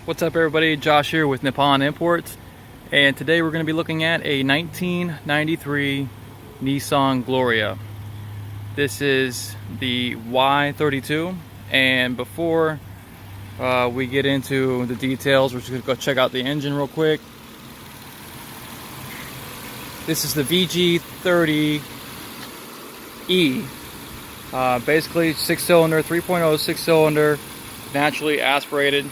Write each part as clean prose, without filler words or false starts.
What's up everybody, Josh here with Nippon Imports, and today we're going to be looking at a 1993 Nissan Gloria. This is the Y32, and before we get into the details, we're just going to go check out the engine real quick. This is the VG30E, basically 6-cylinder, 3.0 6-cylinder, naturally aspirated.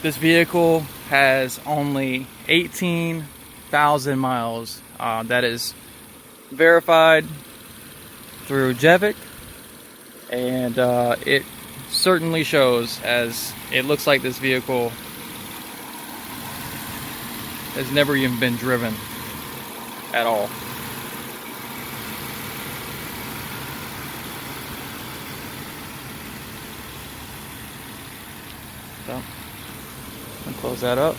This vehicle has only 18,000 miles. That is verified through Jevic, and it certainly shows, as it looks like this vehicle has never even been driven at all. So, and close that up.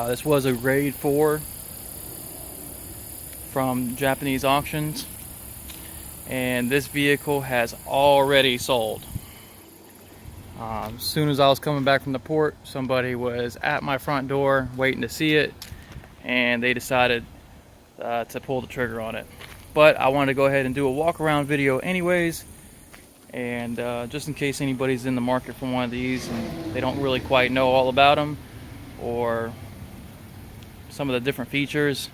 This was a grade 4 from Japanese auctions, and this vehicle has already sold. As soon as I was coming back from the port, somebody was at my front door waiting to see it, and they decided to pull the trigger on it. But I wanted to go ahead and do a walk around video anyways, and just in case anybody's in the market for one of these and they don't really quite know all about them or some of the different features,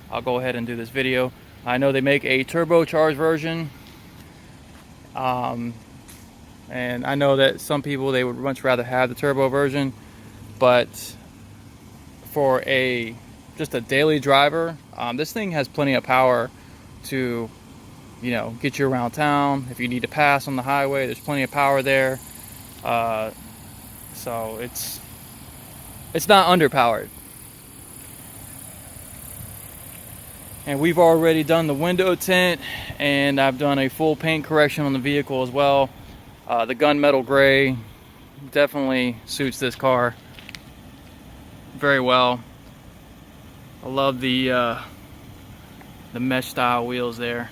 I'll go ahead and do this video. I know they make a turbocharged version, and I know that some people, they would much rather have the turbo version, but for just a daily driver, this thing has plenty of power to, you know, get you around town. If you need to pass on the highway, there's plenty of power there. So it's not underpowered. And we've already done the window tint, and I've done a full paint correction on the vehicle as well. The gunmetal gray definitely suits this car very well. I love the mesh style wheels there.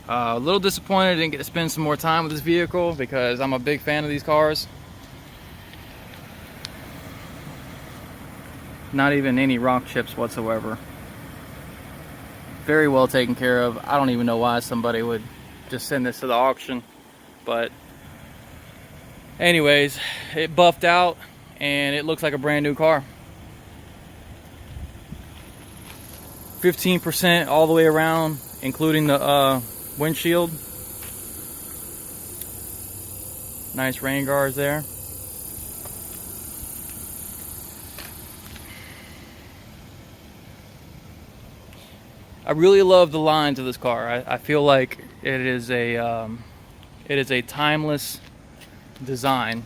A little disappointed I didn't get to spend some more time with this vehicle, because I'm a big fan of these cars. Not even any rock chips whatsoever. Very well taken care of. I don't even know why somebody would just send this to the auction, but anyways, it buffed out and it looks like a brand new car. 15% all the way around, including the windshield. Nice rain guards there. I really love the lines of this car. I feel like it is a timeless design.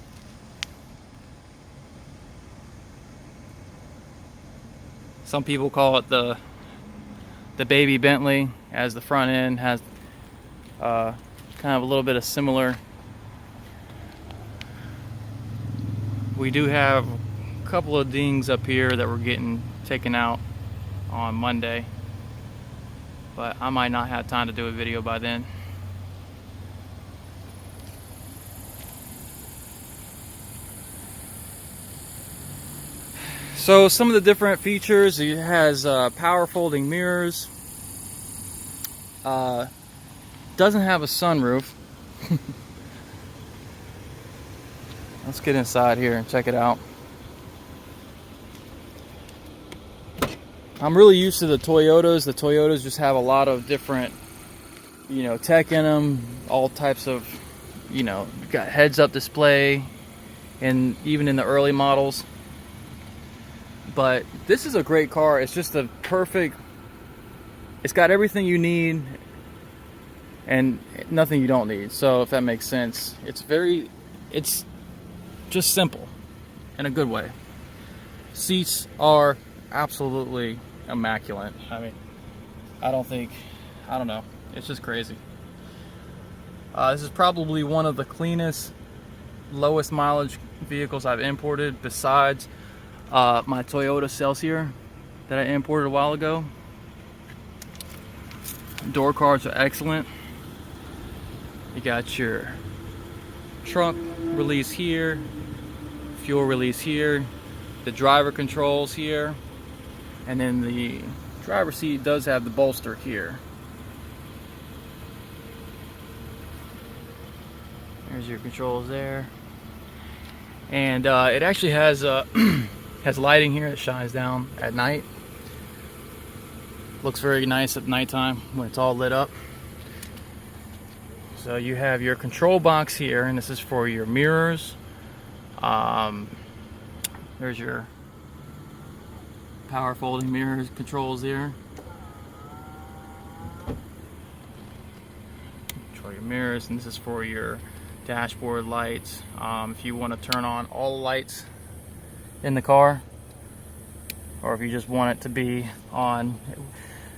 Some people call it the baby Bentley, as the front end has kind of a little bit of similar. We do have a couple of dings up here that we're getting taken out on Monday, but I might not have time to do a video by then. So some of the different features, it has power folding mirrors, doesn't have a sunroof. Let's get inside here and check it out. I'm really used to the Toyotas. The Toyotas just have a lot of different, you know, tech in them, all types of, you know, got heads-up display, and even in the early models. But this is a great car. It's just a perfect, it's got everything you need and nothing you don't need. So if that makes sense, it's just simple in a good way. Seats are absolutely immaculate. I mean, I don't know, it's just crazy. This is probably one of the cleanest, lowest mileage vehicles I've imported, besides my Toyota Celsior that I imported a while ago. Door cards are excellent. You got your trunk release here, fuel release here, the driver controls here, and then the driver's seat does have the bolster here. There's your controls there. And it actually has has lighting here that shines down at night. Looks very nice at nighttime when it's all lit up. So you have your control box here, and this is for your mirrors. There's your power folding mirrors controls there. Control your mirrors, and this is for your dashboard lights. If you want to turn on all the lights in the car, or if you just want it to be on.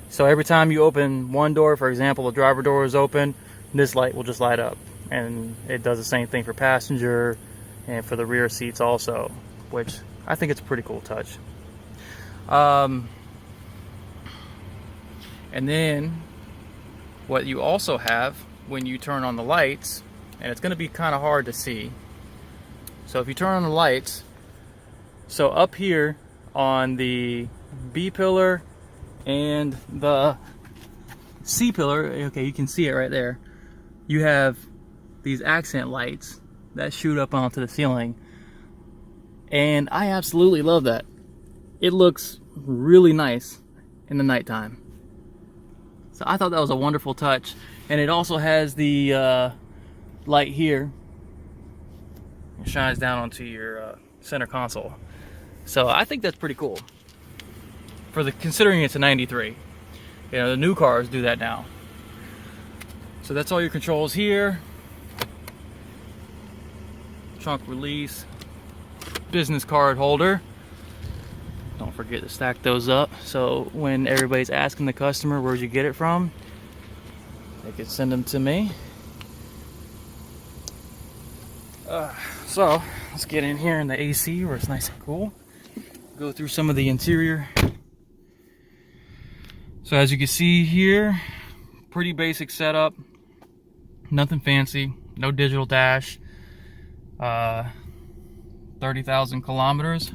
So every time you open one door, for example, the driver door is open, this light will just light up. And it does the same thing for passenger and for the rear seats also, which I think it's a pretty cool touch. And then what you also have when you turn on the lights, and it's going to be kind of hard to see. So if you turn on the lights, so up here on the B pillar and the C pillar, okay, you can see it right there. You have these accent lights that shoot up onto the ceiling, and I absolutely love that. It looks really nice in the nighttime. So I thought that was a wonderful touch. And it also has the light here. It shines down onto your center console. So I think that's pretty cool. Considering it's a 93. You know, the new cars do that now. So that's all your controls here. Trunk release. Business card holder. Don't forget to stack those up, so when everybody's asking the customer where'd you get it from, they can send them to me. So let's get in here in the AC where it's nice and cool. Go through some of the interior. So as you can see here, pretty basic setup, nothing fancy, no digital dash, 30,000 kilometers.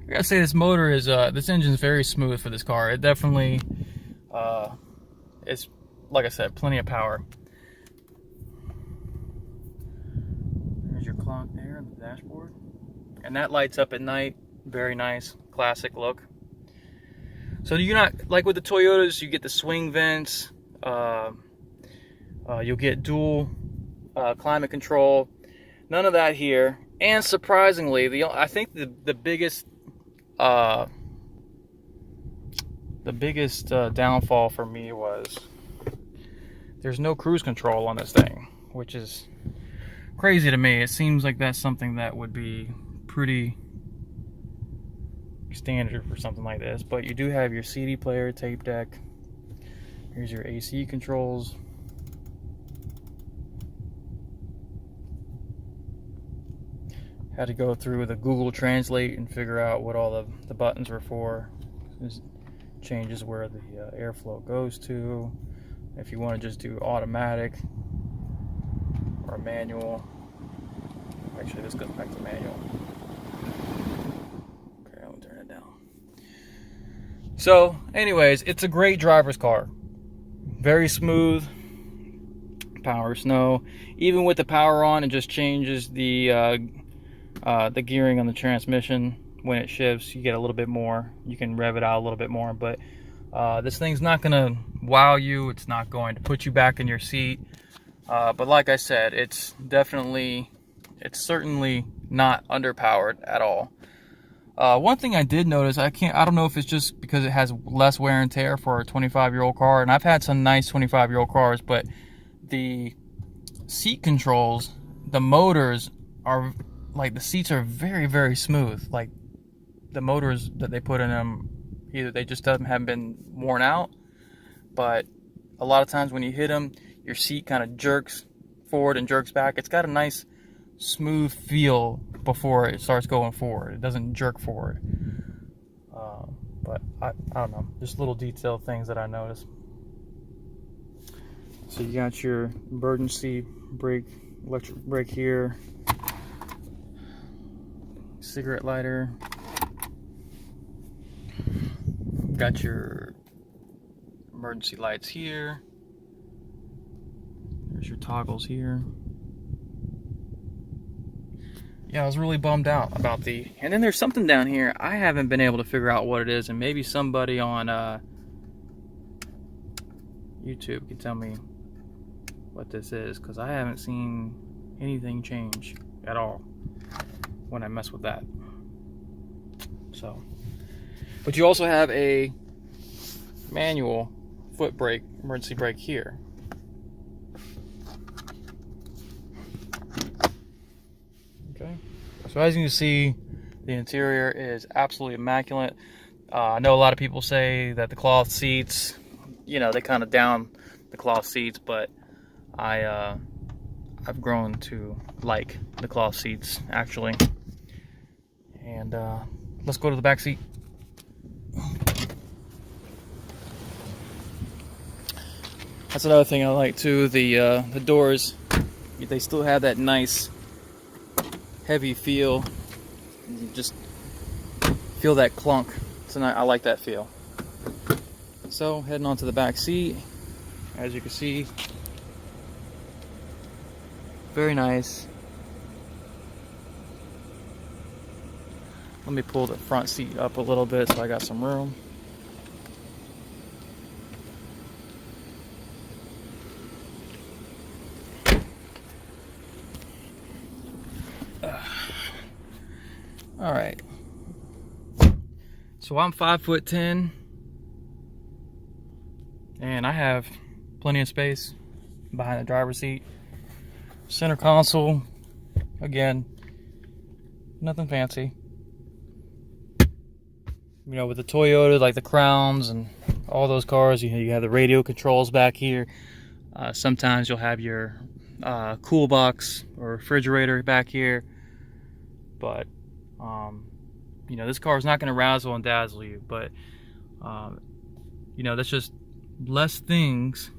I gotta say, this motor is, this engine is very smooth for this car. It definitely, it's, like I said, plenty of power. There's your clock there on the dashboard. And that lights up at night. Very nice, classic look. So you're not, like with the Toyotas, you get the swing vents, you'll get dual climate control. None of that here. And surprisingly, I think the biggest downfall for me was there's no cruise control on this thing, which is crazy to me. It seems like that's something that would be pretty standard for something like this, but you do have your CD player, tape deck. Here's your AC controls. Had to go through the Google Translate and figure out what all the buttons were for. This changes where the airflow goes to. If you want to just do automatic or manual. Actually, this goes back to manual. Okay, I'll turn it down. So, anyways, it's a great driver's car. Very smooth. Power snow. Even with the power on, it just changes the gearing on the transmission. When it shifts, you get a little bit more. You can rev it out a little bit more, but this thing's not gonna wow you. It's not going to put you back in your seat. But like I said, it's certainly not underpowered at all. One thing I did notice, I don't know if it's just because it has less wear and tear for a 25-year-old car, and I've had some nice 25-year-old cars, but the seat controls, the motors are, like, the seats are very, very smooth. Like, the motors that they put in them, either they just haven't been worn out, but a lot of times when you hit them, your seat kind of jerks forward and jerks back. It's got a nice smooth feel before it starts going forward. It doesn't jerk forward. But I don't know, just little detail things that I noticed. So you got your emergency brake, electric brake here, cigarette lighter, got your emergency lights here, there's your toggles here. Yeah, I was really bummed out about and then there's something down here I haven't been able to figure out what it is, and maybe somebody on YouTube can tell me what this is, because I haven't seen anything change at all when I mess with that. So, but you also have a manual foot brake, emergency brake here. Okay, so as you can see, the interior is absolutely immaculate. I know a lot of people say that the cloth seats, you know, they kind of down the cloth seats, but I've grown to like the cloth seats actually. And let's go to the back seat. That's another thing I like too. The doors, they still have that nice heavy feel. You just feel that clunk. So I like that feel. So heading on to the back seat, as you can see, very nice. Let me pull the front seat up a little bit so I got some room. All right. So I'm 5'10", and I have plenty of space behind the driver's seat. Center console, again, nothing fancy. You know, with the Toyota, like the Crowns and all those cars, you have the radio controls back here. Sometimes you'll have your cool box or refrigerator back here. But, you know, this car is not going to razzle and dazzle you. But, you know, that's just less things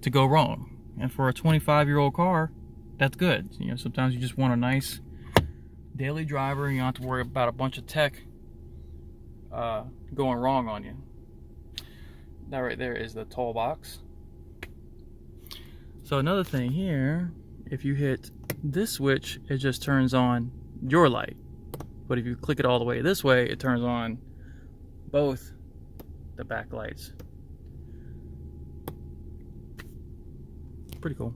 to go wrong. And for a 25-year-old car, that's good. You know, sometimes you just want a nice daily driver, and you don't have to worry about a bunch of tech going wrong on you. That right there is the toll box. So another thing here, if you hit this switch, it just turns on your light. But if you click it all the way this way, it turns on both the back lights. Pretty cool.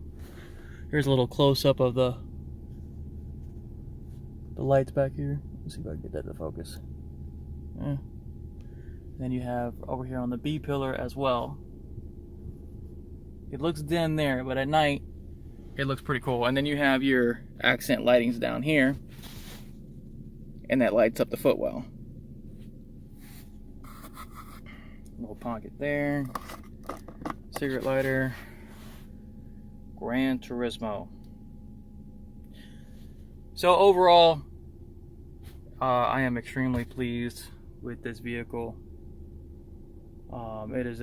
Here's a little close-up of the lights back here. Let's see if I can get that to focus. Yeah. Then you have over here on the B pillar as well. It looks dim there, but at night it looks pretty cool. And then you have your accent lightings down here, and that lights up the footwell. Little pocket there. Cigarette lighter. Gran Turismo. So overall, I am extremely pleased with this vehicle. It is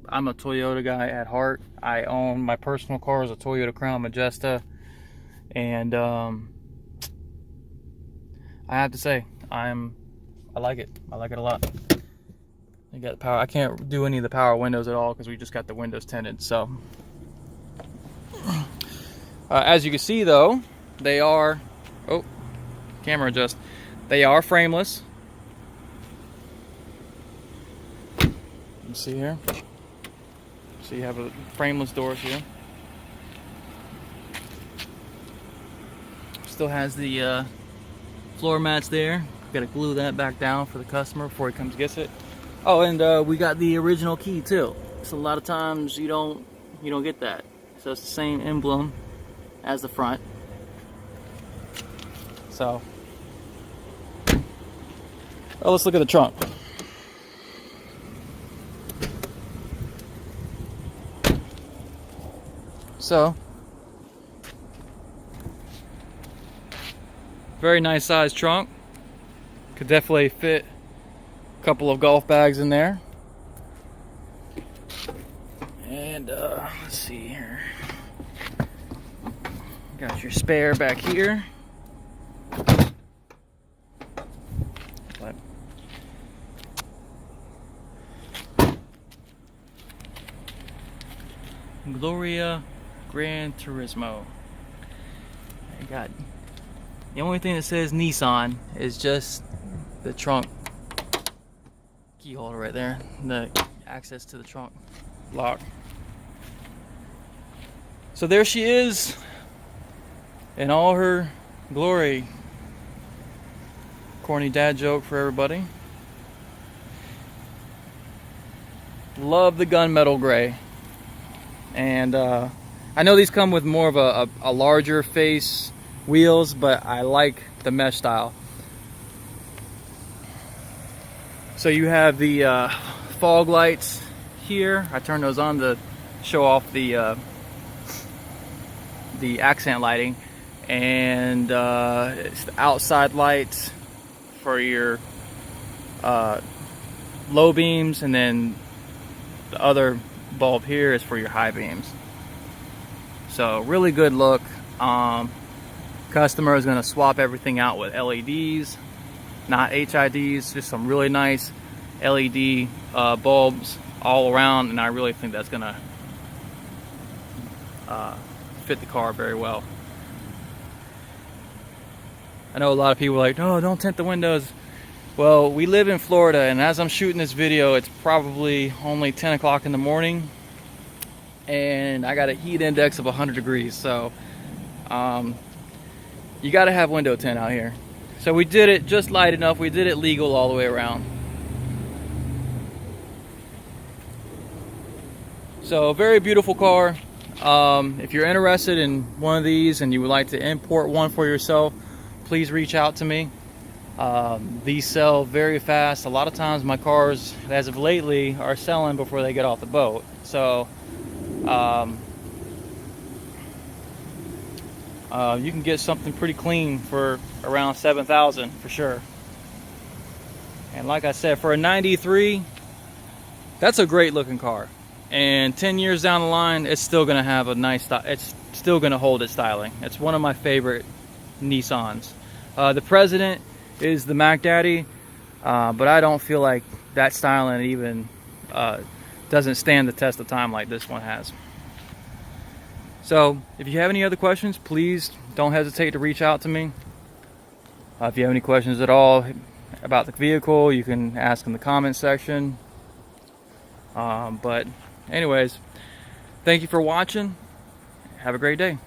I'm a Toyota guy at heart. I own, my personal car is a Toyota Crown Majesta, and I have to say, I like it. I like it a lot. You got the power. I can't do any of the power windows at all because we just got the windows tinted. So, as you can see, though, they are. Oh, camera adjust. They are frameless. You see here. So you have a frameless doors here. Still has the floor mats there. Got to glue that back down for the customer before he comes gets it. Oh, and we got the original key too. So a lot of times you don't get that. So it's the same emblem as the front. So, oh, let's look at the trunk. So, very nice sized trunk. Could definitely fit a couple of golf bags in there. And let's see here. Got your spare back here. But Gloria Gran Turismo. I got the only thing that says Nissan is just the trunk key holder right there, the access to the trunk lock. So there she is in all her glory. Corny dad joke for everybody. Love the gunmetal gray. And I know these come with more of a larger face wheels, but I like the mesh style. So you have the fog lights here. I turned those on to show off the accent lighting, and it's the outside lights for your low beams, and then the other bulb here is for your high beams. So really good look. Customer is going to swap everything out with LEDs, not HIDs, just some really nice LED bulbs all around, and I really think that's going to fit the car very well. I know a lot of people are like, oh, don't tint the windows. Well, we live in Florida, and as I'm shooting this video, it's probably only 10 o'clock in the morning, and I got a heat index of 100 degrees, so you got to have window tint out here. So we did it just light enough. We did it legal all the way around. So very beautiful car. If you're interested in one of these and you would like to import one for yourself, please reach out to me. These sell very fast. A lot of times my cars, as of lately, are selling before they get off the boat. So you can get something pretty clean for around $7,000 for sure. And like I said, for a 93, that's a great looking car. And 10 years down the line, it's still going to have a nice style. It's still going to hold its styling. It's one of my favorite Nissans. The President is the Mac Daddy, but I don't feel like that styling even doesn't stand the test of time like this one has. So if you have any other questions, please don't hesitate to reach out to me. If you have any questions at all about the vehicle, you can ask in the comment section. But anyways, thank you for watching. Have a great day.